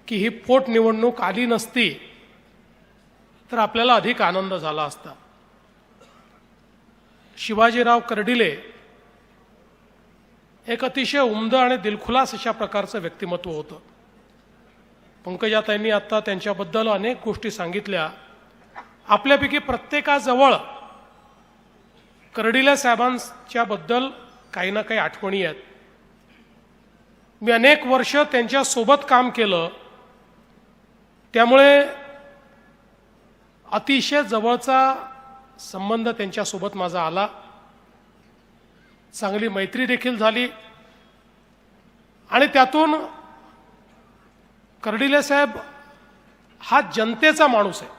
की ही पोटनिवडणूक आली नसती तर आपल्याला अधिक आनंद झाला असता। शिवाजीराव कर्डिले एक अतिशय उमदं आणि दिलखुलास अशा प्रकारचं व्यक्तिमत्व होतं। पंकजाताईंनी आता त्यांच्याबद्दल अनेक गोष्टी सांगितल्या। आपल्यापैकी प्रत्येकाजवळ कर्डिले साहेबांच्या बद्दल काही ना काही आठवणी आहेत। मी अनेक वर्ष त्यांच्या सोबत काम केलं, त्यामुळे अतिशय जवळचा संबंध त्यांच्यासोबत माझा आला। चांगली मैत्री देखील झाली आणि त्यातून कर्डिले साहेब हा जनतेचा माणूस आहे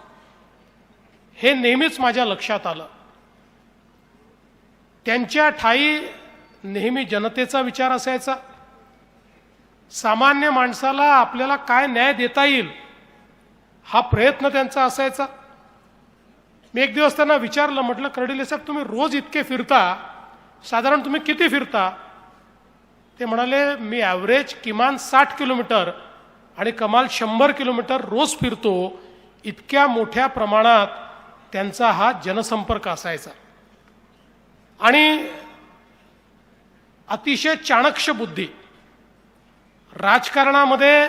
हे नेहमीच माझ्या लक्षात आलं। त्यांच्या ठाई नेहमी जनतेचा विचार असायचा। सामान्य माणसाला आपल्याला काय न्याय देता येईल हा प्रयत्न त्यांचा असायचा। मी एक दिवस त्यांना विचारलं, म्हटलं कर्डिले साहेब तुम्ही रोज इतके फिरता, साधारण तुम्ही किती फिरता? ते म्हणाले मी ॲव्हरेज किमान 60 किलोमीटर आणि कमाल 100 किलोमीटर रोज फिरतो। इतक्या मोठ्या प्रमाणात त्यांचा हा जनसंपर्क असायचा आणि अतिशय चाणक्य बुद्धी। राजकारणामध्ये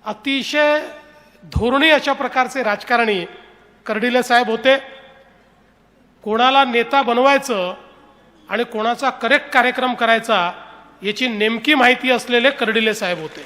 अतिशय धोरणी अशा प्रकारचे राजकारणी कर्डिले साहेब होते। कोणाला नेता बनवायचं आणि कोणाचा करेक्ट कार्यक्रम करायचा याची नेमकी माहिती असलेले कर्डिले साहेब होते।